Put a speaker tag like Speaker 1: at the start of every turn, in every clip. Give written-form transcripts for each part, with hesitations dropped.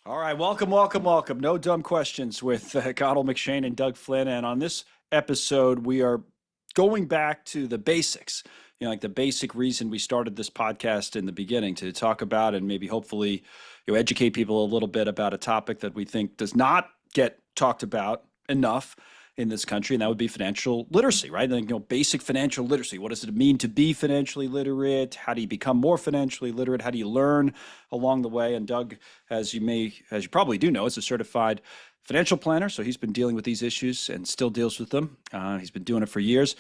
Speaker 1: All right, welcome, welcome, welcome. No dumb questions with Connell, McShane, and Doug Flynn. And on this episode, we are going back to the basics. Like the basic reason we started this podcast in the beginning to talk about and maybe hopefully educate people a little bit about a topic that we think does not get talked about enough in this country, and that would be financial literacy, right? And, basic financial literacy. What does it mean to be financially literate? How do you become more financially literate? How do you learn along the way? And Doug, as you probably do know, is a certified financial planner, so he's been dealing with these issues and still deals with them. He's been doing it for years.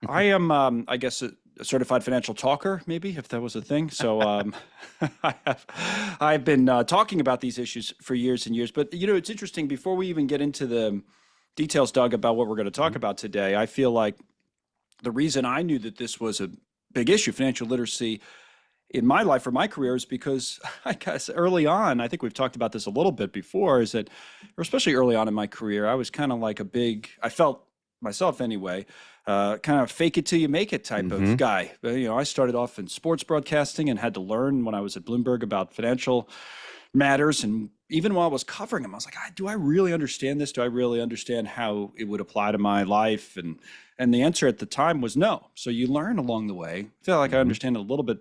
Speaker 1: I am, I guess, a certified financial talker, maybe, if that was a thing. So I've been talking about these issues for years and years. But it's interesting. Before we even get into the details, Doug, about what we're going to talk about today, I feel like the reason I knew that this was a big issue, financial literacy, in my life or my career is because I guess early on, I think we've talked about this a little bit before, is that, or especially early on in my career, I was kind of like I felt myself anyway, kind of fake it till you make it type of guy. I started off in sports broadcasting and had to learn when I was at Bloomberg about financial matters. And even while I was covering them, I was like, do I really understand this? Do I really understand how it would apply to my life? And the answer at the time was no. So you learn along the way. I feel like I understand it a little bit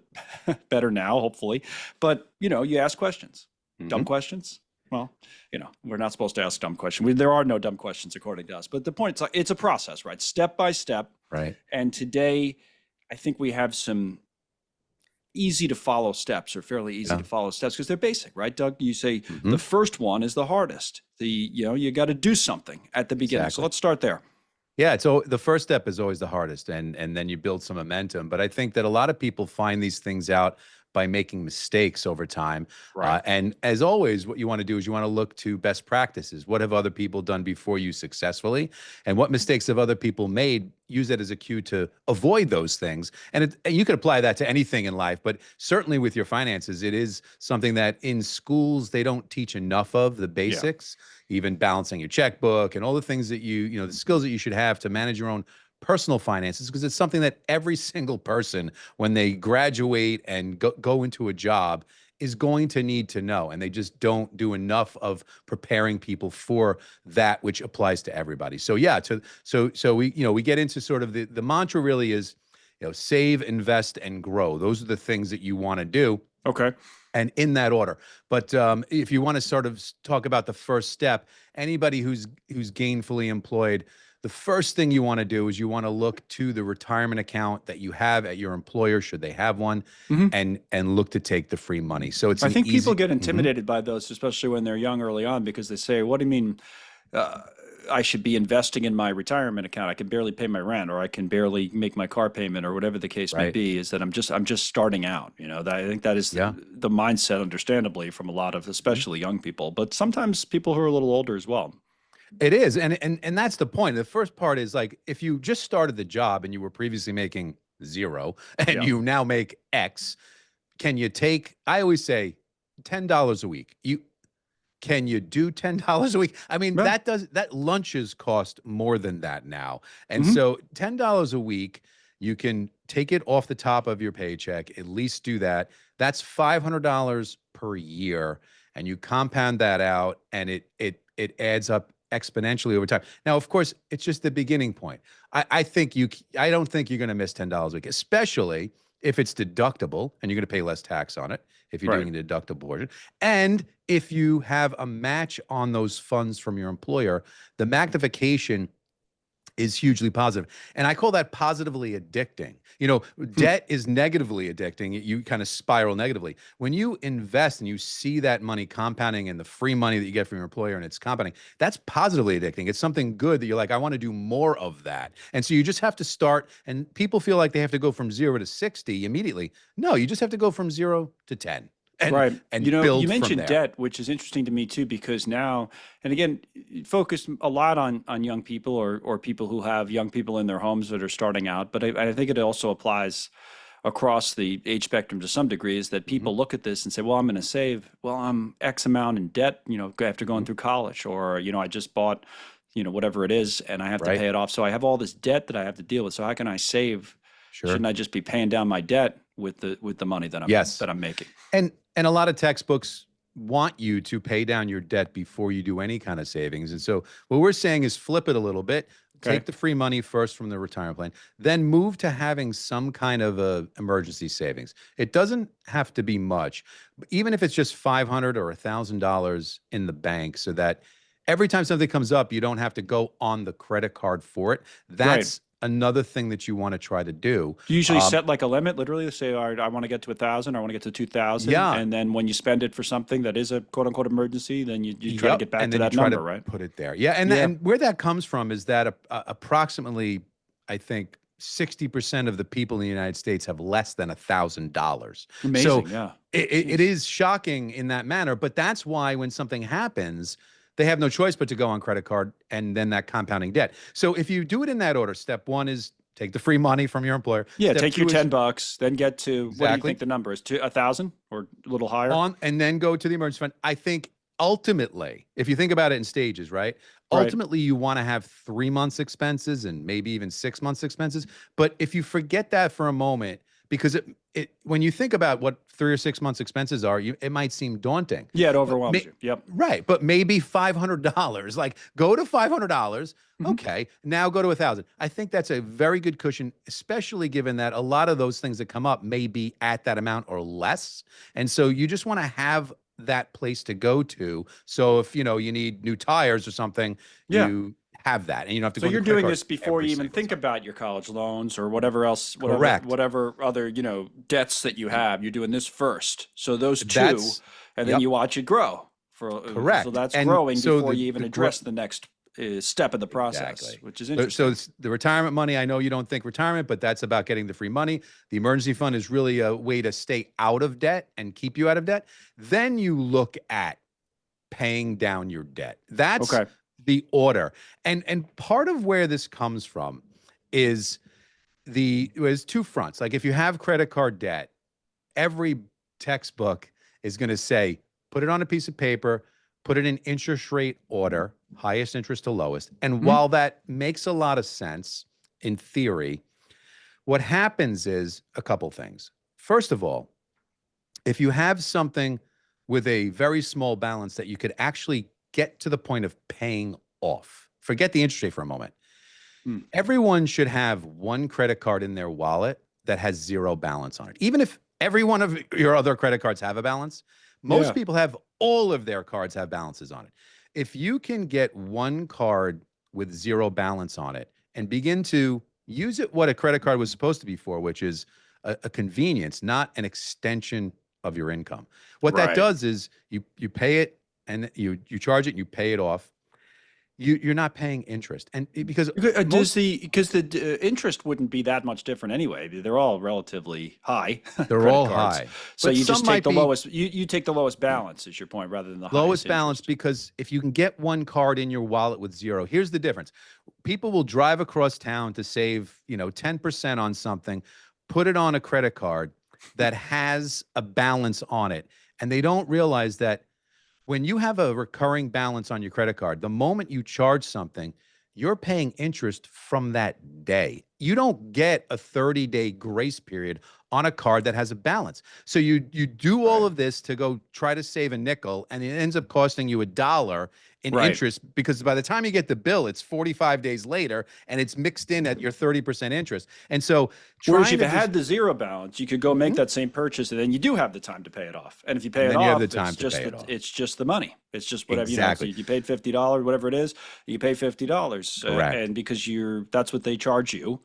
Speaker 1: better now, hopefully. But, you ask questions, dumb questions. Well, we're not supposed to ask dumb questions. There are no dumb questions according to us. But the point is, it's a process, right? Step by step.
Speaker 2: Right.
Speaker 1: And today, I think we have some easy to follow steps, or fairly easy to follow steps, because they're basic, right, Doug? You say the first one is the hardest. You got to do something at the beginning.
Speaker 2: Exactly.
Speaker 1: So let's start there.
Speaker 2: Yeah, so the first step is always the hardest, and then you build some momentum. But I think that a lot of people find these things out by making mistakes over time.
Speaker 1: Right.
Speaker 2: And as always, what you want to do is you want to look to best practices. What have other people done before you successfully? And what mistakes have other people made? Use that as a cue to avoid those things. And you could apply that to anything in life, but certainly with your finances, it is something that in schools, they don't teach enough of, the basics, even balancing your checkbook and all the things that the skills that you should have to manage your own personal finances, because it's something that every single person, when they graduate and go into a job, is going to need to know. And they just don't do enough of preparing people for that, which applies to everybody. So yeah, so we get into sort of the mantra really is, save, invest, and grow. Those are the things that you want to do.
Speaker 1: Okay.
Speaker 2: And in that order. But if you want to sort of talk about the first step, anybody who's gainfully employed, the first thing you want to do is you want to look to the retirement account that you have at your employer, should they have one, and look to take the free money. So it's
Speaker 1: I think people get intimidated by those, especially when they're young early on, because they say, what do you mean I should be investing in my retirement account? I can barely pay my rent, or I can barely make my car payment, or whatever the case may be, is that I'm just starting out. I think that is the mindset, understandably, from a lot of especially young people, but sometimes people who are a little older as well.
Speaker 2: It is. And that's the point. The first part is, like, if you just started the job and you were previously making zero and you now make X, can you take, I always say, $10 a week? Can you do $10 a week? I mean, that lunches cost more than that now. And so $10 a week, you can take it off the top of your paycheck, at least do that. That's $500 per year. And you compound that out, and it adds up exponentially over time. Now, of course, it's just the beginning point. I don't think you're going to miss $10 a week, especially if it's deductible and you're going to pay less tax on it if you're doing a deductible portion. And if you have a match on those funds from your employer, the magnification is hugely positive. And I call that positively addicting. Debt is negatively addicting. You kind of spiral negatively. When you invest and you see that money compounding and the free money that you get from your employer and it's compounding, that's positively addicting. It's something good that you're like, I want to do more of that. And so you just have to start, and people feel like they have to go from 0 to 60 immediately. No, you just have to go from 0 to 10. And
Speaker 1: you mentioned debt, which is interesting to me too, because now, and again, focus a lot on young people or people who have young people in their homes that are starting out. But I think it also applies across the age spectrum to some degree, is that people look at this and say, well, I'm going to save, well, I'm X amount in debt, after going through college, or, I just bought, whatever it is, and I have to pay it off. So I have all this debt that I have to deal with. So how can I save?
Speaker 2: Sure.
Speaker 1: Shouldn't I just be paying down my debt with the money that I'm making?
Speaker 2: And a lot of textbooks want you to pay down your debt before you do any kind of savings. And so what we're saying is flip it a little bit.
Speaker 1: Okay.
Speaker 2: Take the free money first from the retirement plan, then move to having some kind of a emergency savings. It doesn't have to be much, even if it's just $500 or $1,000 in the bank, so that every time something comes up, you don't have to go on the credit card for it.
Speaker 1: Right.
Speaker 2: That's another thing that you want to try to do.
Speaker 1: Do you usually set like a limit, literally say, all right, I want to get to 1,000, I want to get to 2,000.
Speaker 2: Yeah.
Speaker 1: And then when you spend it for something that is a quote unquote emergency, then you try to
Speaker 2: Yep.
Speaker 1: get back
Speaker 2: And
Speaker 1: to
Speaker 2: then
Speaker 1: that
Speaker 2: you try
Speaker 1: number,
Speaker 2: to
Speaker 1: right?
Speaker 2: put it there. Yeah. And,
Speaker 1: Yeah.
Speaker 2: and where that comes from is that approximately, I think, 60% of the people in the United States have less than $1,000.
Speaker 1: Amazing.
Speaker 2: So
Speaker 1: Yeah.
Speaker 2: it is shocking in that manner, but that's why when something happens, they have no choice but to go on credit card and then that compounding debt. So if you do it in that order, step one is take the free money from your employer.
Speaker 1: Yeah.
Speaker 2: Step
Speaker 1: Take your
Speaker 2: two is-
Speaker 1: $10, then get to, what do you
Speaker 2: Exactly.
Speaker 1: think the number is? To 1,000 or a little higher?
Speaker 2: and then go to the emergency fund. I think ultimately, if you think about it in stages, right?
Speaker 1: Right.
Speaker 2: Ultimately, you want to have 3 months expenses and maybe even 6 months expenses. But if you forget that for a moment, because when you think about what 3 or 6 months expenses are, it might seem daunting.
Speaker 1: Yeah, it overwhelms you. Yep.
Speaker 2: Right. But maybe $500, like go to $500. Okay. Now go to 1,000. I think that's a very good cushion, especially given that a lot of those things that come up may be at that amount or less. And so you just want to have that place to go to. So if, you need new tires or something,
Speaker 1: Yeah.
Speaker 2: you have that and you don't have to
Speaker 1: So
Speaker 2: go
Speaker 1: you're
Speaker 2: on the credit
Speaker 1: doing
Speaker 2: card
Speaker 1: this before
Speaker 2: every
Speaker 1: you even
Speaker 2: single
Speaker 1: think
Speaker 2: time.
Speaker 1: about your college loans or whatever else,
Speaker 2: Correct.
Speaker 1: whatever other, debts that you have. You're doing this first. So those two,
Speaker 2: That's-
Speaker 1: and then
Speaker 2: yep.
Speaker 1: you watch it grow. So
Speaker 2: Correct.
Speaker 1: that's
Speaker 2: And
Speaker 1: growing
Speaker 2: so
Speaker 1: before
Speaker 2: the-
Speaker 1: you even
Speaker 2: the
Speaker 1: address the next step of the process,
Speaker 2: Exactly.
Speaker 1: which is
Speaker 2: So
Speaker 1: interesting.
Speaker 2: it's the retirement money. I know you don't think retirement, but that's about getting the free money. The emergency fund is really a way to stay out of debt and keep you out of debt. Then you look at paying down your debt. That's
Speaker 1: Okay.
Speaker 2: the order. And part of where this comes from is there's two fronts. Like if you have credit card debt, every textbook is going to say, put it on a piece of paper, put it in interest rate order, highest interest to lowest. And while that makes a lot of sense in theory, what happens is a couple things. First of all, if you have something with a very small balance that you could actually get to the point of paying off, forget the interest rate for a moment. Everyone should have one credit card in their wallet that has zero balance on it. Even if every one of your other credit cards have a balance, most
Speaker 1: Yeah.
Speaker 2: people have all of their cards have balances on it. If you can get one card with zero balance on it and begin to use it what a credit card was supposed to be for, which is a convenience, not an extension of your income. What that
Speaker 1: Right.
Speaker 2: does is you pay it and you charge it and you pay it off. You're not paying interest. And because
Speaker 1: Does the interest wouldn't be that much different anyway. They're all relatively high.
Speaker 2: they're
Speaker 1: credit
Speaker 2: all
Speaker 1: cards.
Speaker 2: high.
Speaker 1: So
Speaker 2: But
Speaker 1: you just
Speaker 2: some
Speaker 1: take
Speaker 2: might
Speaker 1: the
Speaker 2: be
Speaker 1: lowest. You take the lowest balance is your point, rather than the
Speaker 2: lowest
Speaker 1: highest
Speaker 2: balance,
Speaker 1: interest.
Speaker 2: because if you can get one card in your wallet with zero, here's the difference. People will drive across town to save, 10% on something, put it on a credit card that has a balance on it. And they don't realize that when you have a recurring balance on your credit card, the moment you charge something, you're paying interest from that day. You don't get a 30-day grace period on a card that has a balance. So you do all of this to go try to save a nickel, and it ends up costing you $1 in
Speaker 1: Right.
Speaker 2: interest, because by the time you get the bill, it's 45 days later, and it's mixed in at your 30% interest. And so
Speaker 1: Whereas
Speaker 2: trying
Speaker 1: if
Speaker 2: to
Speaker 1: you had the zero balance, you could go make that same purchase, and then you do have the time to pay it off. And if you pay
Speaker 2: And
Speaker 1: it
Speaker 2: then you have
Speaker 1: off,
Speaker 2: the time
Speaker 1: it's
Speaker 2: to
Speaker 1: just
Speaker 2: pay it off.
Speaker 1: it's just the money. It's just whatever
Speaker 2: Exactly.
Speaker 1: So you paid $50, whatever it is, you pay $50,
Speaker 2: Correct.
Speaker 1: and because that's what they charge you,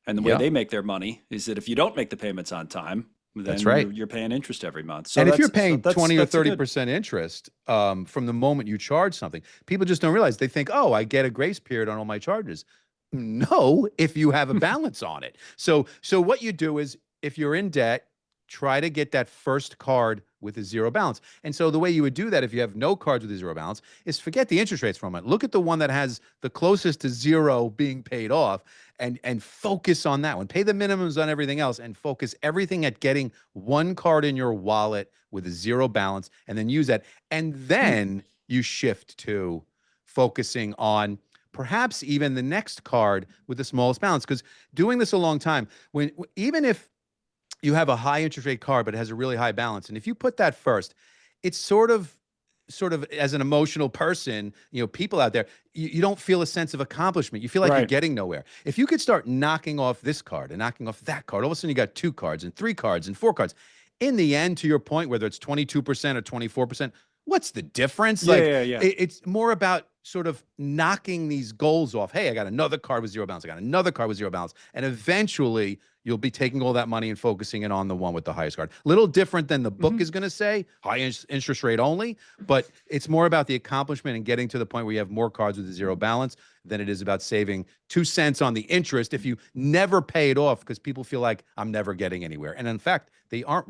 Speaker 1: and the way
Speaker 2: Yep.
Speaker 1: they make their money is that if you don't make the payments on time, then
Speaker 2: That's right.
Speaker 1: you're paying interest every month. So
Speaker 2: And if you're
Speaker 1: that's-
Speaker 2: paying
Speaker 1: that's-
Speaker 2: 20 or
Speaker 1: that's a good-
Speaker 2: 30% interest from the moment you charge something, people just don't realize. They think, oh, I get a grace period on all my charges. No, if you have a balance on it. So what you do is, if you're in debt, try to get that first card with a zero balance. And so the way you would do that, if you have no cards with a zero balance, is forget the interest rates for a moment. Look at the one that has the closest to zero being paid off, and focus on that one. Pay the minimums on everything else and focus everything at getting one card in your wallet with a zero balance, and then use that. And then you shift to focusing on perhaps even the next card with the smallest balance. Because doing this a long time, even if you have a high interest rate card, but it has a really high balance, and if you put that first, it's sort of as an emotional person, people out there, you don't feel a sense of accomplishment. You feel like you're
Speaker 1: Right.
Speaker 2: getting nowhere. If you could start knocking off this card and knocking off that card, all of a sudden you got 2 cards and 3 cards and 4 cards. In the end, to your point, whether it's 22% or 24%, what's the difference?
Speaker 1: Yeah,
Speaker 2: Like
Speaker 1: yeah, yeah.
Speaker 2: it's more about sort of knocking these goals off. Hey, I got another card with 0 balance. I got another card with 0 balance. And eventually you'll be taking all that money and focusing it on the one with the highest card. Little different than the book is going to say, high interest rate only, but it's more about the accomplishment and getting to the point where you have more cards with a 0 balance than it is about saving 2 cents on the interest if you never pay it off, because people feel like I'm never getting anywhere. And in fact, they aren't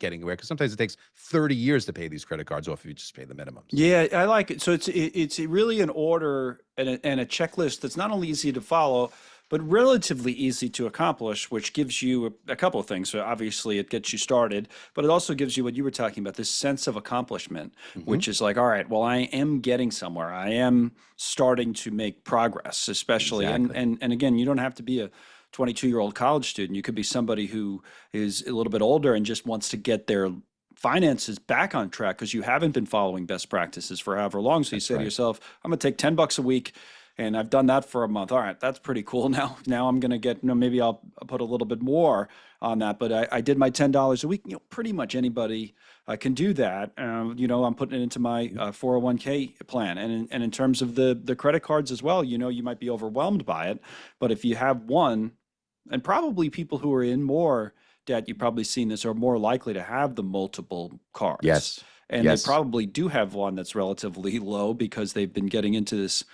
Speaker 2: getting anywhere, because sometimes it takes 30 years to pay these credit cards off if you just pay the minimums.
Speaker 1: Yeah, I like it. So it's really an order and a checklist that's not only easy to follow, but relatively easy to accomplish, which gives you a couple of things. So obviously it gets you started, but it also gives you what you were talking about, this sense of accomplishment, which is like, all right, well, I am getting somewhere. I am starting to make progress, especially.
Speaker 2: Exactly.
Speaker 1: And again, you don't have to be a 22-year-old college student. You could be somebody who is a little bit older and just wants to get their finances back on track because you haven't been following best practices for however long. So you
Speaker 2: That's
Speaker 1: say to
Speaker 2: right.
Speaker 1: yourself, I'm going to take $10 a week, and I've done that for a month. All right, that's pretty cool. Now I'm going to get, maybe I'll put a little bit more on that. But I did my $10 a week. Pretty much anybody can do that. I'm putting it into my 401k plan. And in terms of the credit cards as well, you might be overwhelmed by it. But if you have one, and probably people who are in more debt, you've probably seen this, are more likely to have the multiple cards.
Speaker 2: Yes.
Speaker 1: And they
Speaker 2: Yes.
Speaker 1: probably do have one that's relatively low because they've been getting into this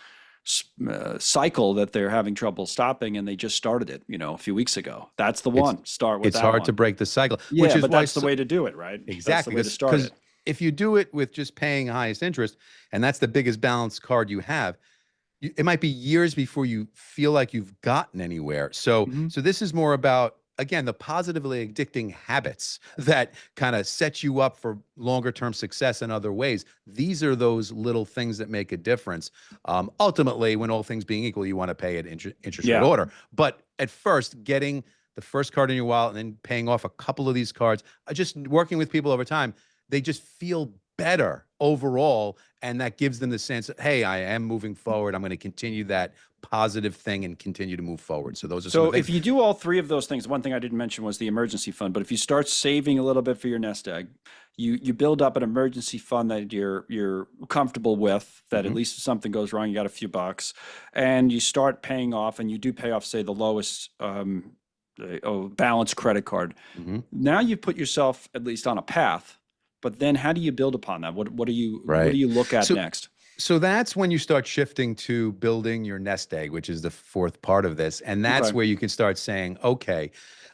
Speaker 1: cycle that they're having trouble stopping, and they just started it, a few weeks ago. That's the
Speaker 2: It's
Speaker 1: one. Start with
Speaker 2: it's
Speaker 1: that
Speaker 2: hard to
Speaker 1: one.
Speaker 2: break the cycle, which
Speaker 1: Yeah,
Speaker 2: is
Speaker 1: but
Speaker 2: why
Speaker 1: that's the way to do it, right? That's the
Speaker 2: exactly,
Speaker 1: way to start
Speaker 2: because
Speaker 1: it.
Speaker 2: if you do it with just paying highest interest, and that's the biggest balance card you have, it might be years before you feel like you've gotten anywhere. So,
Speaker 1: Mhm.
Speaker 2: so this is more about, again, the positively addicting habits that kind of set you up for longer term success in other ways. These are those little things that make a difference. Ultimately, when all things being equal, you want to pay at interest rate
Speaker 1: Yeah.
Speaker 2: order. But at first, getting the first card in your wallet and then paying off a couple of these cards, just working with people over time, they just feel better overall. And that gives them the sense that, hey, I am moving forward. I'm going to continue that positive thing and continue to move forward. So those are some
Speaker 1: So
Speaker 2: of the
Speaker 1: if
Speaker 2: things.
Speaker 1: you do all three of those things, one thing I didn't mention was the emergency fund. But if you start saving a little bit for your nest egg, you build up an emergency fund that you're comfortable with, that at
Speaker 2: Mhm.
Speaker 1: least if something goes wrong, you got a few bucks, and you start paying off, and you do pay off, say, the lowest balance credit card.
Speaker 2: Mhm.
Speaker 1: Now you've put yourself at least on a path. But then how do you build upon that? What do
Speaker 2: Right.
Speaker 1: you look at
Speaker 2: So,
Speaker 1: next?
Speaker 2: so that's when you start shifting to building your nest egg, which is the fourth part of this. And that's
Speaker 1: Okay.
Speaker 2: where you can start saying, okay,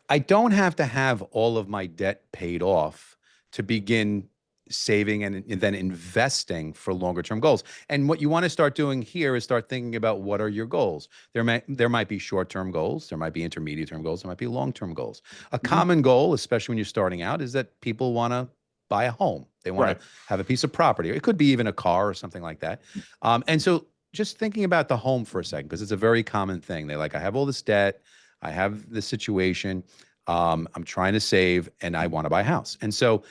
Speaker 2: I don't have to have all of my debt paid off to begin saving and then investing for longer term goals. And what you want to start doing here is start thinking about, what are your goals? There might be short-term goals, there might be intermediate term goals, there might be long-term goals. A
Speaker 1: Mhm.
Speaker 2: common goal, especially when you're starting out, is that people want to buy a home. They want
Speaker 1: Right.
Speaker 2: to have a piece of property. It could be even a car or something like that. And so just thinking about the home for a second, because it's a very common thing. They're like, I have all this debt, I have this situation, I'm trying to save, and I want to buy a house. And so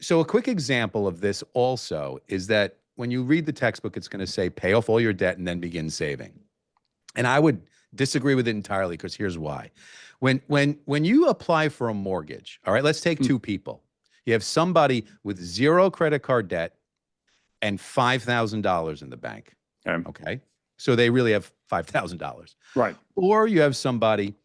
Speaker 2: a quick example of this also is that when you read the textbook, it's going to say pay off all your debt and then begin saving. And I would disagree with it entirely, because here's why. When you apply for a mortgage, all right, let's take
Speaker 1: Hmm.
Speaker 2: two people. You have somebody with 0 credit card debt and $5,000 in the bank.
Speaker 1: Okay.
Speaker 2: Okay. So they really have $5,000.
Speaker 1: Right.
Speaker 2: Or you have somebody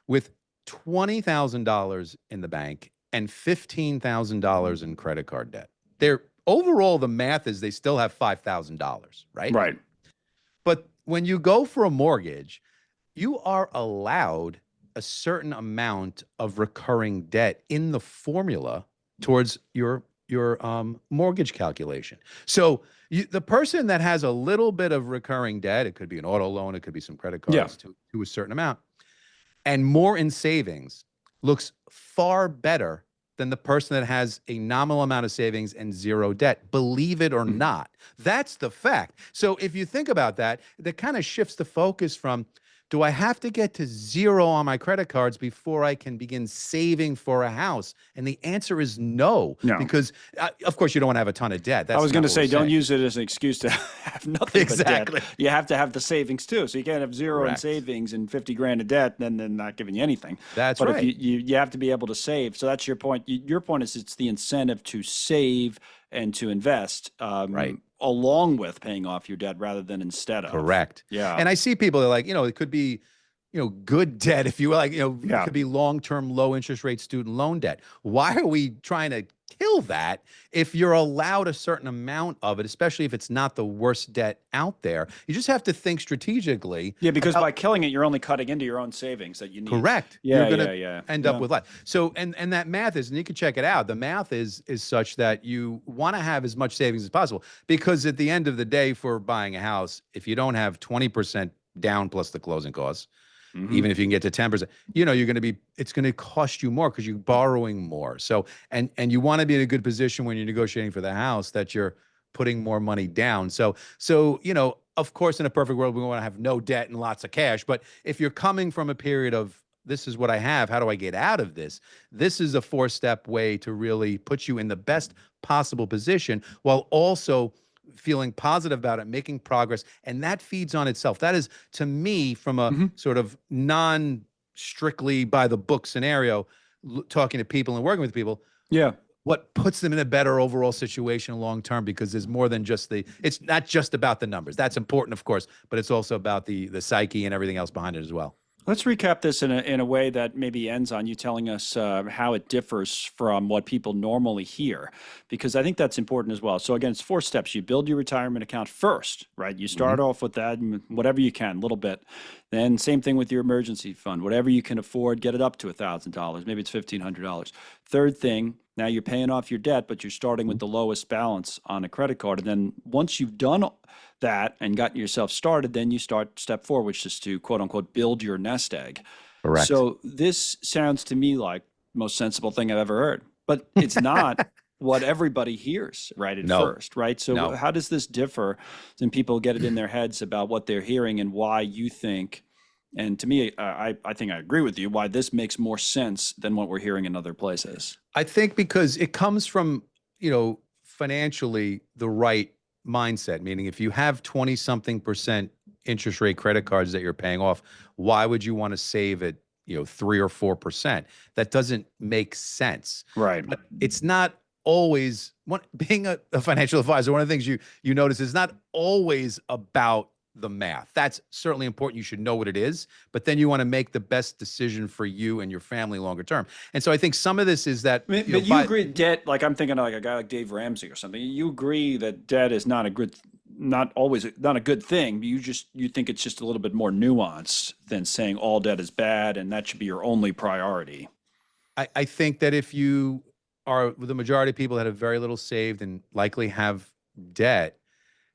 Speaker 2: with $20,000 in the bank and $15,000 in credit card debt. They're overall, the math is they still have $5,000, right?
Speaker 1: Right.
Speaker 2: But when you go for a mortgage, you are allowed a certain amount of recurring debt in the formula towards your mortgage calculation. So the person that has a little bit of recurring debt, it could be an auto loan, it could be some credit
Speaker 1: Yeah.
Speaker 2: cards to a certain amount, and more in savings, looks far better than the person that has a nominal amount of savings and 0 debt. Believe it or not, that's the fact. So if you think about that, that kind of shifts the focus from do I have to get to zero on my credit cards before I can begin saving for a house? And the answer is no,
Speaker 1: No.
Speaker 2: because of course you don't want to have a ton of debt.
Speaker 1: I
Speaker 2: That's
Speaker 1: was
Speaker 2: not
Speaker 1: going to
Speaker 2: what we're
Speaker 1: say, don't
Speaker 2: saying.
Speaker 1: use it as an excuse to have nothing but debt.
Speaker 2: Exactly.
Speaker 1: You have to have the savings too. So you can't have zero in
Speaker 2: Correct.
Speaker 1: savings and 50 grand of debt, and then not giving you anything.
Speaker 2: That's
Speaker 1: But if
Speaker 2: right.
Speaker 1: you have to be able to save. So that's your point. Your point is it's the incentive to save and to invest,
Speaker 2: Right.
Speaker 1: along with paying off your debt rather than instead of.
Speaker 2: Correct.
Speaker 1: Yeah.
Speaker 2: And I see people that are like, it could be, good debt, if you will, like, it
Speaker 1: Yeah.
Speaker 2: could be long-term, low interest rate student loan debt. Why are we trying to kill that if you're allowed a certain amount of it, especially if it's not the worst debt out there? You just have to think strategically.
Speaker 1: Yeah, because
Speaker 2: about-
Speaker 1: by killing it, you're only cutting into your own savings that you need.
Speaker 2: Correct.
Speaker 1: Yeah,
Speaker 2: You're going
Speaker 1: yeah.
Speaker 2: to end up with less. So, and that math is, and you can check it out. The math is such that you want to have as much savings as possible, because at the end of the day, for buying a house, if you don't have 20% down plus the closing costs, even if you can get to 10%, you're going to be, it's going to cost you more because you're borrowing more. So, and you want to be in a good position when you're negotiating for the house that you're putting more money down. So, of course, in a perfect world, we want to have no debt and lots of cash. But if you're coming from a period of, this is what I have, how do I get out of this? This is a 4-step way to really put you in the best possible position while also feeling positive about it, making progress. And that feeds on itself. That is, to me, from a sort of non-strictly by the book scenario, talking to people and working with people.
Speaker 1: Yeah.
Speaker 2: What puts them in a better overall situation long term, because there's more than just it's not just about the numbers. That's important, of course, but it's also about the psyche and everything else behind it as well.
Speaker 1: Let's recap this in a way that maybe ends on you telling us how it differs from what people normally hear, because I think that's important as well. So again, it's 4 steps. You build your retirement account first, right? You start off with that, whatever you can, a little bit. Then same thing with your emergency fund. Whatever you can afford, get it up to $1,000. Maybe it's $1,500. Third thing, now you're paying off your debt, but you're starting with the lowest balance on a credit card. And then once you've done that and gotten yourself started, then you start step 4, which is to quote unquote build your nest egg.
Speaker 2: Correct.
Speaker 1: So this sounds to me like the most sensible thing I've ever heard, but it's not what everybody hears right at first, right? So how does this differ? Then people get it in their heads about what they're hearing and why you think, and to me, I think I agree with you, why this makes more sense than what we're hearing in other places.
Speaker 2: I think because it comes from, financially the right mindset, meaning if you have 20-something% interest rate credit cards that you're paying off, why would you want to save it, 3 or 4%? That doesn't make sense.
Speaker 1: Right.
Speaker 2: But it's not always, being a financial advisor, one of the things you notice is not always about the math. That's certainly important. You should know what it is, but then you want to make the best decision for you and your family longer term. And so I think some of this is that.
Speaker 1: But you agree debt, like I'm thinking of like a guy like Dave Ramsey or something. You agree that debt is not always not a good thing. But you think it's just a little bit more nuanced than saying all debt is bad and that should be your only priority.
Speaker 2: I think that if you are the majority of people that have very little saved and likely have debt,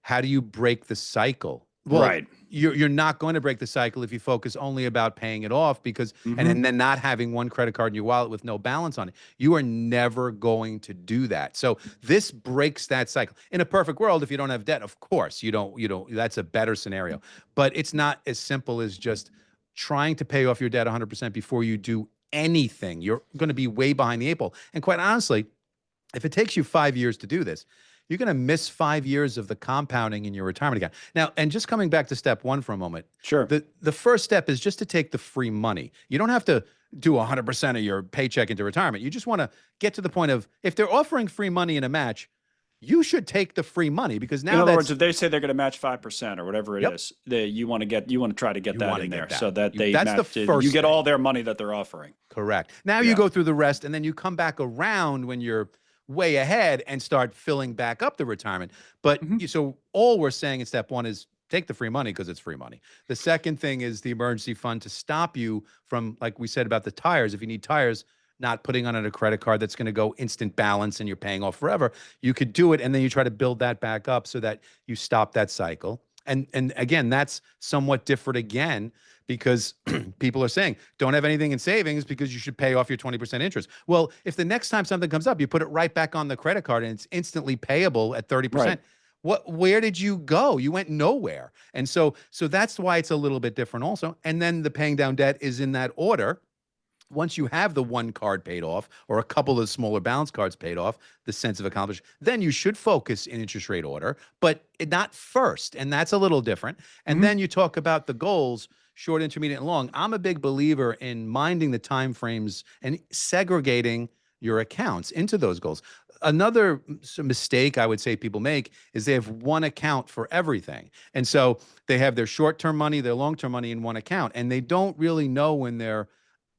Speaker 2: how do you break the cycle? Well,
Speaker 1: right.
Speaker 2: You're not going to break the cycle if you focus only about paying it off, because and then not having one credit card in your wallet with no balance on it. You are never going to do that. So this breaks that cycle. In a perfect world, if you don't have debt, of course you don't. That's a better scenario. But it's not as simple as just trying to pay off your debt 100% before you do anything. You're going to be way behind the 8 ball. And quite honestly, if it takes you 5 years to do this, you're going to miss 5 years of the compounding in your retirement account. Now, and just coming back to step 1 for a moment.
Speaker 1: Sure.
Speaker 2: The first step is just to take the free money. You don't have to do 100% of your paycheck into retirement. You just want to get to the point of, if they're offering free money in a match, you should take the free money, because now,
Speaker 1: in other words, if they say they're going to match 5% or whatever it is, you want to try to get that in there so that you get all their money that they're offering.
Speaker 2: Correct. Now you go through the rest, and then you come back around when you're way ahead and start filling back up the retirement. But so all we're saying in step 1 is take the free money because it's free money. The second thing is the emergency fund to stop you from, like we said about the tires, if you need tires, not putting on a credit card that's going to go instant balance and you're paying off forever. You could do it, and then you try to build that back up so that you stop that cycle. And again, that's somewhat different again, because people are saying, don't have anything in savings because you should pay off your 20% interest. Well, if the next time something comes up, you put it right back on the credit card and it's instantly payable at 30%.
Speaker 1: Right.
Speaker 2: where did you go? You went nowhere. And so that's why it's a little bit different also. And then the paying down debt is in that order. Once you have the one card paid off or a couple of smaller balance cards paid off, the sense of accomplishment, then you should focus in interest rate order, but not first. And that's a little different. And then you talk about the goals, short, intermediate, and long. I'm a big believer in minding the time frames and segregating your accounts into those goals. Another mistake I would say people make is they have one account for everything. And so they have their short-term money, their long-term money in one account, and they don't really know when they're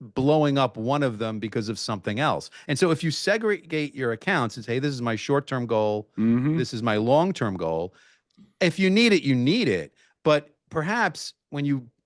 Speaker 2: blowing up one of them because of something else. And so if you segregate your accounts and say, hey, this is my short-term goal, this is my long-term goal, if you need it, you need it. But perhaps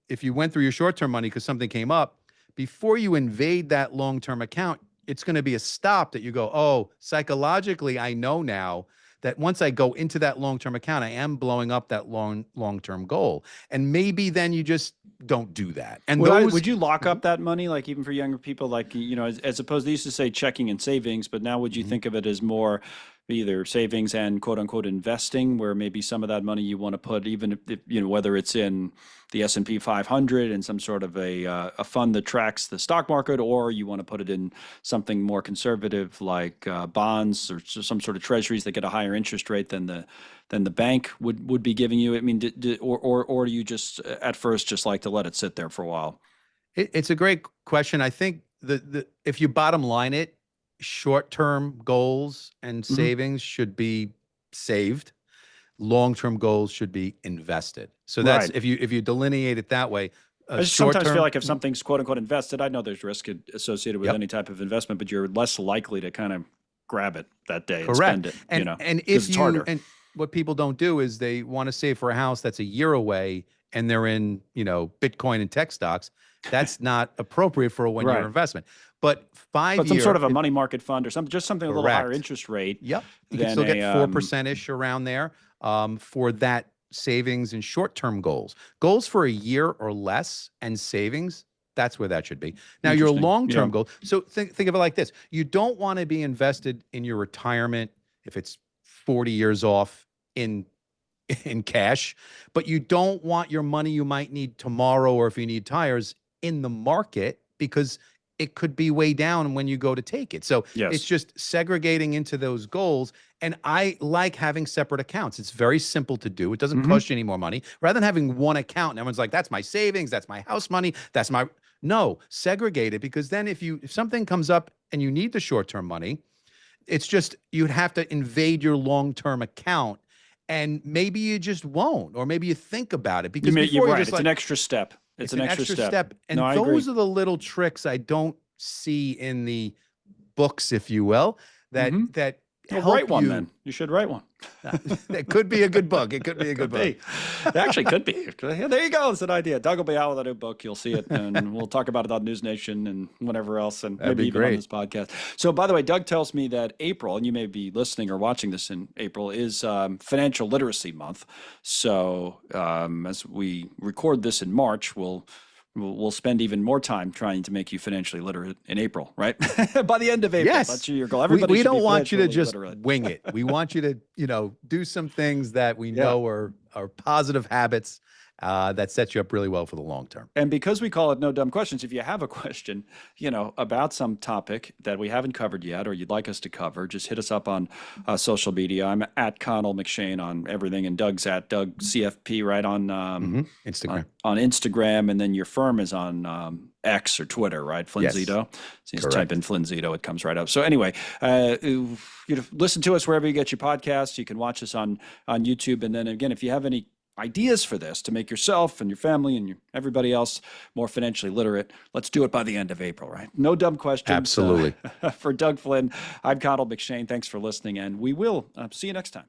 Speaker 2: if you went through your short-term money because something came up, before you invade that long-term account, it's going to be a stop that you go, oh, psychologically, I know now that once I go into that long-term account, I am blowing up that long-term goal. And maybe then you just don't do that. And
Speaker 1: would you lock up that money, like even for younger people, like, as opposed, they used to say checking and savings, but now would you think of it as more either savings and quote unquote investing, where maybe some of that money you want to put, even if whether it's in the S&P 500 and some sort of a fund that tracks the stock market, or you want to put it in something more conservative like bonds or some sort of treasuries that get a higher interest rate than the bank would be giving you? I mean, or do you just at first just like to let it sit there for a while?
Speaker 2: It's a great question. I think if you bottom line it, short-term goals and savings should be saved. Long-term goals should be invested. So that's if you delineate it that way.
Speaker 1: I just sometimes feel like if something's quote unquote invested, I know there's risk associated with any type of investment, but you're less likely to kind of grab it that day and spend it. And if it's harder.
Speaker 2: And what people don't do is they want to save for a house that's a year away and they're in, Bitcoin and tech stocks. That's not appropriate for a one-year investment. But
Speaker 1: some sort of a money market fund or something a little higher interest rate.
Speaker 2: Yep. You can still get 4%-ish around there for that savings and short-term goals. Goals for a year or less and savings, that's where that should be. Now, your long-term goal. So think of it like this. You don't want to be invested in your retirement if it's 40 years off in cash, but you don't want your money you might need tomorrow, or if you need tires, in the market, because it could be way down when you go to take it. So it's just segregating into those goals. And I like having separate accounts. It's very simple to do. It doesn't cost you any more money. Rather than having one account and everyone's like, that's my savings, that's my house money, that's my... No, segregate it, because then if something comes up and you need the short-term money, it's just you'd have to invade your long-term account. And maybe you just won't, or maybe you think about it, because
Speaker 1: you're right. It's an extra step. It's an extra step.
Speaker 2: And those are the little tricks I don't see in the books, if you will, that help
Speaker 1: write one. Then you should write one.
Speaker 2: It could be a good book. It could be a good book.
Speaker 1: It actually could be. There you go. It's an idea. Doug will be out with a new book. You'll see it, and we'll talk about it on News Nation and whatever else, and maybe even on this podcast. So, by the way, Doug tells me that April, and you may be listening or watching this in April, is Financial Literacy Month. So, as we record this in March, we'll spend even more time trying to make you financially literate in April, right? By the end of April.
Speaker 2: Yes.
Speaker 1: That's your goal. Everybody
Speaker 2: we don't want you to just
Speaker 1: literate.
Speaker 2: Wing it. We want you to, do some things that we know are positive habits that sets you up really well for the long term.
Speaker 1: And because we call it No Dumb Questions, if you have a question, about some topic that we haven't covered yet, or you'd like us to cover, just hit us up on social media. I'm at Connell McShane on everything, and Doug's at Doug CFP, right, on
Speaker 2: Instagram.
Speaker 1: On Instagram, and then your firm is on X or Twitter, right? Flynn Zito. So you just type in Flynn Zito, it comes right up. So anyway, listen to us wherever you get your podcasts. You can watch us on YouTube. And then again, if you have any ideas for this to make yourself and your family and everybody else more financially literate, let's do it by the end of April, right? No dumb questions.
Speaker 2: Absolutely.
Speaker 1: For Doug Flynn, I'm Connell McShane. Thanks for listening, and we will see you next time.